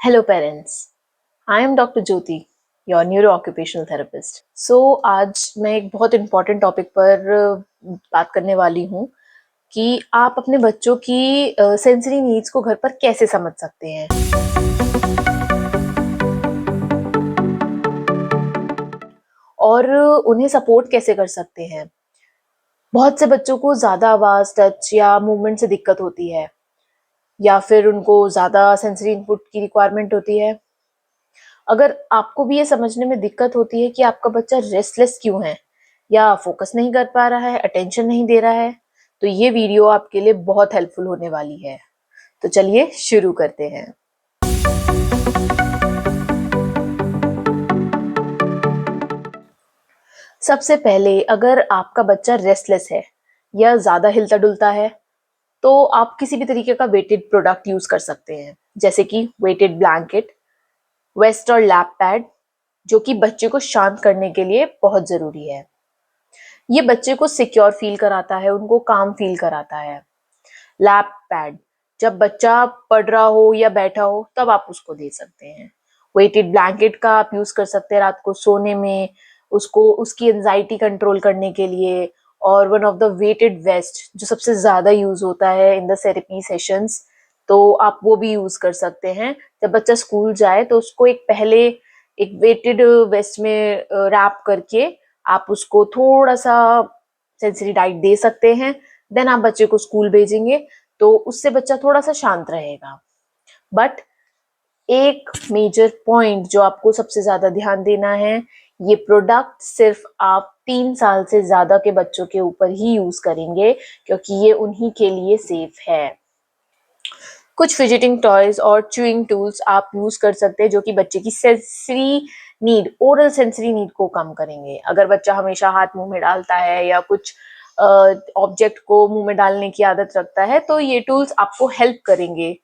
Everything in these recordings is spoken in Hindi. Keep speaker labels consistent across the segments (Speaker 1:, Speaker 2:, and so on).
Speaker 1: Hello parents, I am Dr. Jyoti, your neuro-occupational therapist. आज मैं एक बहुत इम्पोर्टेंट टॉपिक पर बात करने वाली हूँ कि आप अपने बच्चों की सेंसरी नीड्स को घर पर कैसे समझ सकते हैं और उन्हें सपोर्ट कैसे कर सकते हैं। बहुत से बच्चों को ज़्यादा आवाज़, टच या मूवमेंट से दिक्कत होती है या फिर उनको ज़्यादा सेंसरी इनपुट की रिक्वायरमेंट होती है। अगर आपको भी ये समझने में दिक्कत होती है कि आपका बच्चा रेस्टलेस क्यों है या फोकस नहीं कर पा रहा है, अटेंशन नहीं दे रहा है, तो ये वीडियो आपके लिए बहुत हेल्पफुल होने वाली है। तो चलिए शुरू करते हैं। सबसे पहले अगर आपका बच्चा रेस्टलेस है या ज़्यादा हिलता डुलता है, तो आप किसी भी तरीके का वेटेड प्रोडक्ट यूज़ कर सकते हैं, जैसे कि वेटेड ब्लैंकेट, वेस्ट और लैप पैड, जो कि बच्चे को शांत करने के लिए बहुत ज़रूरी है। ये बच्चे को सिक्योर फील कराता है, उनको काम फील कराता है। लैप पैड, जब बच्चा पढ़ रहा हो या बैठा हो तब आप उसको दे सकते हैं। वेटेड ब्लैंकेट का आप यूज कर सकते हैं रात को सोने में, उसको उसकी एंजाइटी कंट्रोल करने के लिए। और one of the weighted waste जो सबसे ज्यादा यूज होता है इन द थेरेपी सेशंस, तो आप वो भी यूज कर सकते हैं। जब बच्चा स्कूल जाए तो उसको एक वेटेड वेस्ट में रैप करके आप उसको थोड़ा सा सेंसरी डाइट दे सकते हैं। देन आप बच्चे को स्कूल भेजेंगे तो उससे बच्चा थोड़ा सा शांत रहेगा। बट एक मेजर पॉइंट जो आपको सबसे ज्यादा ध्यान देना है, ये प्रोडक्ट सिर्फ आप 3 साल से ज्यादा के बच्चों के ऊपर ही यूज करेंगे, क्योंकि ये उन्हीं के लिए सेफ है। कुछ फिजिटिंग टॉयज और च्यूइंग टूल्स आप यूज कर सकते हैं जो कि बच्चे की sensory need, oral sensory need को कम करेंगे। अगर बच्चा हमेशा हाथ मुंह में डालता है या कुछ ऑब्जेक्ट को मुंह में डालने की आदत रखता है, तो ये टूल्स आपको हेल्प करेंगे।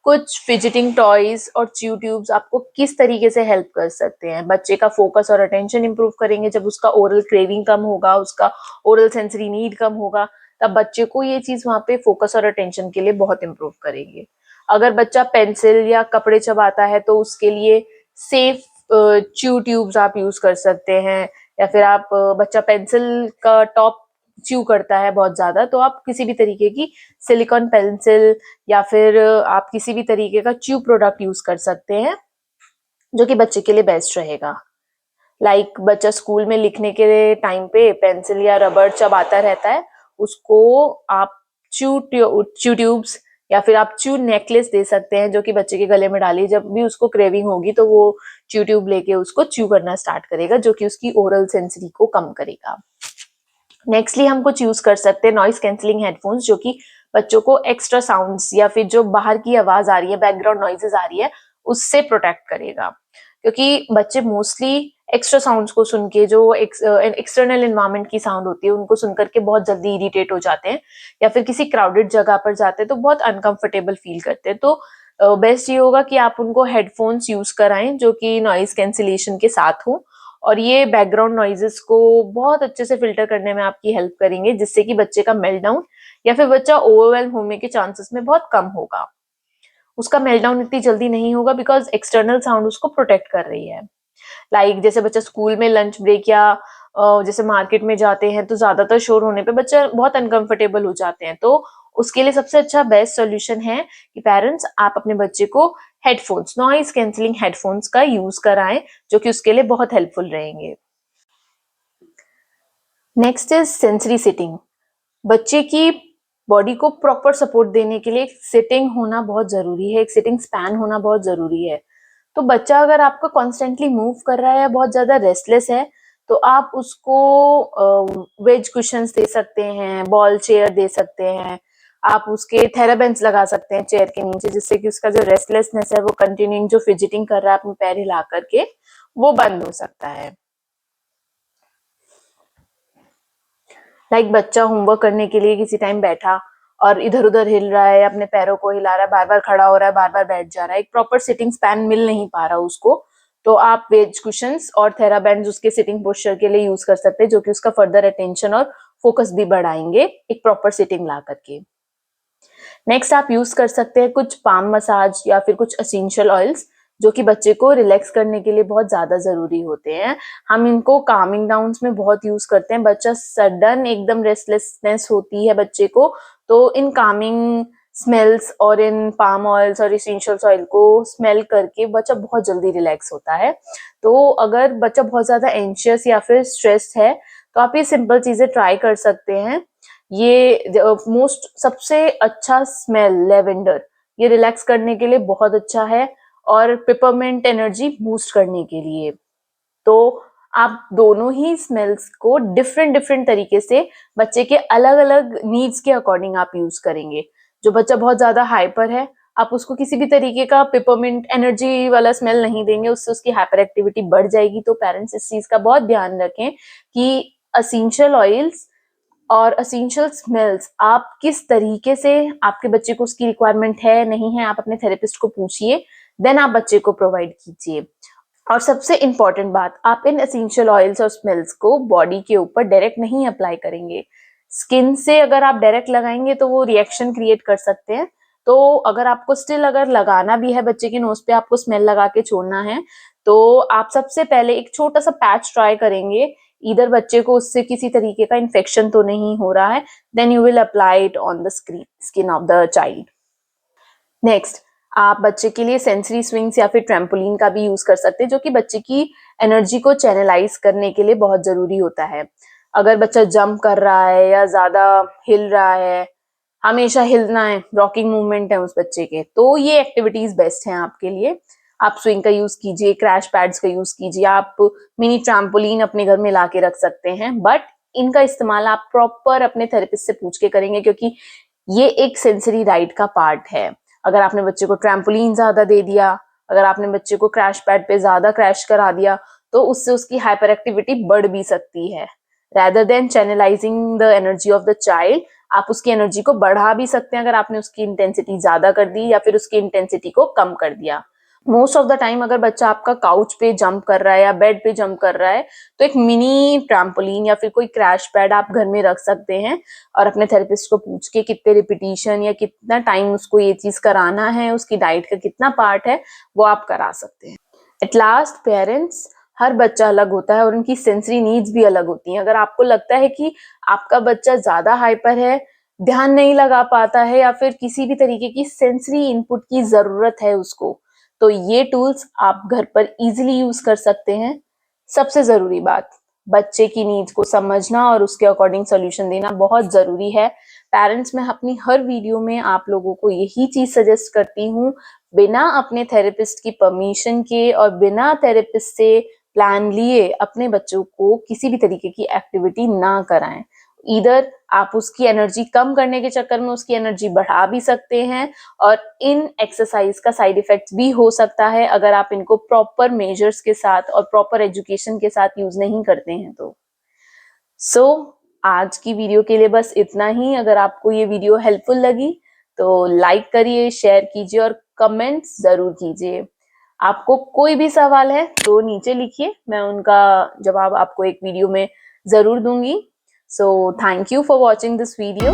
Speaker 1: कुछ फिजिटिंग टॉयज और च्यू ट्यूब्स आपको किस तरीके से हेल्प कर सकते हैं, बच्चे का फोकस और अटेंशन इंप्रूव करेंगे। जब उसका ओरल क्रेविंग कम होगा, उसका ओरल सेंसरी नीड कम होगा, तब बच्चे को ये चीज वहां पे फोकस और अटेंशन के लिए बहुत इंप्रूव करेंगे। अगर बच्चा पेंसिल या कपड़े चबाता है तो उसके लिए सेफ च्यू ट्यूब्स आप यूज कर सकते हैं। या फिर आप बच्चा पेंसिल का टॉप च्यू करता है बहुत ज्यादा, तो आप किसी भी तरीके की सिलिकॉन पेंसिल या फिर आप किसी भी तरीके का च्यू प्रोडक्ट यूज कर सकते हैं जो कि बच्चे के लिए बेस्ट रहेगा। बच्चा स्कूल में लिखने के टाइम पे पेंसिल या रबड़ चबाता रहता है, उसको आप च्यू ट्यूब्स या फिर आप च्यू नेकलेस दे सकते हैं जो कि बच्चे के गले में डालिए। जब भी उसको क्रेविंग होगी तो वो च्यू ट्यूब लेके उसको च्यू करना स्टार्ट करेगा, जो कि उसकी ओरल सेंसरी को कम करेगा। नेक्स्टली हम कुछ यूज कर सकते हैं नॉइस कैंसलिंग हेडफोन्स, जो कि बच्चों को एक्स्ट्रा साउंड्स या फिर जो बाहर की आवाज आ रही है, बैकग्राउंड नॉइजेस आ रही है, उससे प्रोटेक्ट करेगा। क्योंकि बच्चे मोस्टली एक्स्ट्रा साउंड्स को सुन के, जो एक्सटर्नल एनवायरनमेंट की साउंड होती है उनको सुन करके बहुत जल्दी इरिटेट हो जाते हैं, या फिर किसी क्राउडेड जगह पर जाते हैं तो बहुत अनकंफर्टेबल फील करते हैं। तो बेस्ट ये होगा कि आप उनको हेडफोन्स यूज कराएं जो कि नॉइज कैंसिलेशन के साथ हो, और ये बैकग्राउंड नॉइजेस को बहुत अच्छे से फिल्टर करने में आपकी हेल्प करेंगे, जिससे कि बच्चे का मेल्टडाउन या फिर बच्चा ओवरवेल्म होने के चांसेस में बहुत कम होगा। उसका मेल्टडाउन इतनी जल्दी नहीं होगा बिकॉज एक्सटर्नल साउंड उसको प्रोटेक्ट कर रही है। जैसे बच्चा स्कूल में लंच ब्रेक या जैसे मार्केट में जाते हैं तो ज्यादातर शोर होने पे बच्चा बहुत अनकंफर्टेबल हो जाते हैं। तो उसके लिए सबसे अच्छा बेस्ट सोल्यूशन है कि पेरेंट्स आप अपने बच्चे को हेडफोन्स, नॉइज कैंसलिंग हेडफोन्स का यूज कराएं, जो कि उसके लिए बहुत हेल्पफुल रहेंगे। Next is sensory sitting. बच्चे की बॉडी को प्रॉपर सपोर्ट देने के लिए एक सिटिंग होना बहुत जरूरी है, एक सिटिंग स्पैन होना बहुत जरूरी है। तो बच्चा अगर आपका कॉन्स्टेंटली मूव कर रहा है या बहुत ज्यादा रेस्टलेस है, तो आप उसको वेज कुशंस दे सकते हैं, बॉल चेयर दे सकते हैं, आप उसके थेराबेंस लगा सकते हैं चेयर के नीचे, जिससे कि उसका जो रेस्टलेसनेस है, वो कंटिन्यूइंग जो फिजिटिंग कर रहा है अपने पैर हिला करके, वो बंद हो सकता है। बच्चा होमवर्क करने के लिए किसी टाइम बैठा और इधर उधर हिल रहा है, अपने पैरों को हिला रहा है, बार बार खड़ा हो रहा है, बार बार बैठ जा रहा है, एक प्रॉपर सिटिंग स्पैन मिल नहीं पा रहा उसको, तो आप वेज कुशंस और थेराबैंड्स उसके सिटिंग पोस्चर के लिए यूज कर सकते हैं, जो कि उसका फर्दर अटेंशन और फोकस भी बढ़ाएंगे एक प्रॉपर सिटिंग ला करके। नेक्स्ट आप यूज कर सकते हैं कुछ पाम मसाज या फिर कुछ एसेंशियल ऑयल्स, जो कि बच्चे को रिलैक्स करने के लिए बहुत ज़्यादा ज़रूरी होते हैं। हम इनको कामिंग डाउन्स में बहुत यूज़ करते हैं। बच्चा सडन एकदम रेस्टलेसनेस होती है बच्चे को, तो इन कामिंग स्मेल्स और इन पाम ऑयल्स और एसेंशियल ऑयल को स्मेल करके बच्चा बहुत जल्दी रिलैक्स होता है। तो अगर बच्चा बहुत ज़्यादा एंशियस या फिर स्ट्रेस्ड है, तो आप ये सिंपल चीज़ें ट्राई कर सकते हैं। ये मोस्ट सबसे अच्छा स्मेल लेवेंडर, ये रिलैक्स करने के लिए बहुत अच्छा है और पेपरमिंट एनर्जी बूस्ट करने के लिए। तो आप दोनों ही स्मेल्स को डिफरेंट डिफरेंट तरीके से बच्चे के अलग अलग नीड्स के अकॉर्डिंग आप यूज करेंगे। जो बच्चा बहुत ज्यादा हाइपर है, आप उसको किसी भी तरीके का पेपरमिंट एनर्जी वाला स्मेल नहीं देंगे, उससे उसकी हाइपर एक्टिविटी बढ़ जाएगी। तो पेरेंट्स इस चीज का बहुत ध्यान रखें कि असेंशियल ऑयल्स और असेंशियल स्मेल्स आप किस तरीके से, आपके बच्चे को उसकी रिक्वायरमेंट है नहीं है, आप अपने थेरेपिस्ट को पूछिए, देन आप बच्चे को प्रोवाइड कीजिए। और सबसे इंपॉर्टेंट बात, आप इन एसेंशियल ऑयल्स और स्मेल्स को बॉडी के ऊपर डायरेक्ट नहीं अप्लाई करेंगे। स्किन से अगर आप डायरेक्ट लगाएंगे तो वो रिएक्शन क्रिएट कर सकते हैं। तो अगर आपको स्टिल अगर लगाना भी है, बच्चे के नोज पे आपको स्मेल लगा के छोड़ना है, तो आप सबसे पहले एक छोटा सा पैच ट्राई करेंगे। इधर बच्चे को उससे किसी तरीके का इन्फेक्शन तो नहीं हो रहा है, then you will apply it on the skin of the child. Next, आप बच्चे के लिए सेंसरी स्विंग्स या फिर ट्रैम्पोलिन का भी यूज कर सकते हैं, जो कि बच्चे की एनर्जी को चैनलाइज करने के लिए बहुत जरूरी होता है। अगर बच्चा जंप कर रहा है या ज्यादा हिल रहा है, हमेशा हिलना है, रॉकिंग मूवमेंट है उस बच्चे के, तो ये एक्टिविटीज बेस्ट हैं आपके लिए। आप स्विंग का यूज कीजिए, क्रैश पैड्स का यूज कीजिए, आप मिनी ट्रैम्पोलिन अपने घर में लाके रख सकते हैं, बट इनका इस्तेमाल आप प्रॉपर अपने थेरेपिस्ट से पूछ के करेंगे, क्योंकि ये एक सेंसरी राइट का पार्ट है। अगर आपने बच्चे को ट्रैम्पोलिन ज्यादा दे दिया, अगर आपने बच्चे को क्रैश पैड पे ज्यादा क्रैश करा दिया, तो उससे उसकी हाइपर एक्टिविटी बढ़ भी सकती है। rather than channelizing the energy of the child, आप उसकी एनर्जी को बढ़ा भी सकते हैं अगर आपने उसकी इंटेंसिटी ज्यादा कर दी या फिर उसकी इंटेंसिटी को कम कर दिया। मोस्ट ऑफ द टाइम अगर बच्चा आपका काउच पे जंप कर रहा है या बेड पे जंप कर रहा है, तो एक मिनी ट्रैम्पोलिन या फिर कोई क्रैश पैड आप घर में रख सकते हैं और अपने थेरेपिस्ट को पूछ के कितने रिपीटिशन या कितना टाइम उसको ये चीज कराना है, उसकी डाइट का कितना पार्ट है, वो आप करा सकते हैं। एट लास्ट, पेरेंट्स, हर बच्चा अलग होता है और उनकी सेंसरी नीड्स भी अलग होती हैं। अगर आपको लगता है कि आपका बच्चा ज्यादा हाइपर है, ध्यान नहीं लगा पाता है या फिर किसी भी तरीके की सेंसरी इनपुट की जरूरत है उसको, तो ये टूल्स आप घर पर इजीली यूज कर सकते हैं। सबसे जरूरी बात, बच्चे की नीड्स को समझना और उसके अकॉर्डिंग सोल्यूशन देना बहुत जरूरी है। पेरेंट्स, मैं अपनी हर वीडियो में आप लोगों को यही चीज सजेस्ट करती हूँ, बिना अपने थेरेपिस्ट की परमिशन के और बिना थेरेपिस्ट से प्लान लिए अपने बच्चों को किसी भी तरीके की एक्टिविटी ना कराएं। इधर आप उसकी एनर्जी कम करने के चक्कर में उसकी एनर्जी बढ़ा भी सकते हैं, और इन एक्सरसाइज का साइड इफेक्ट्स भी हो सकता है अगर आप इनको प्रॉपर मेजर्स के साथ और प्रॉपर एजुकेशन के साथ यूज नहीं करते हैं तो। आज की वीडियो के लिए बस इतना ही। अगर आपको ये वीडियो हेल्पफुल लगी तो लाइक करिए, शेयर कीजिए और कमेंट्स जरूर कीजिए। आपको कोई भी सवाल है तो नीचे लिखिए, मैं उनका जवाब आपको एक वीडियो में जरूर दूंगी। Thank you for watching this video.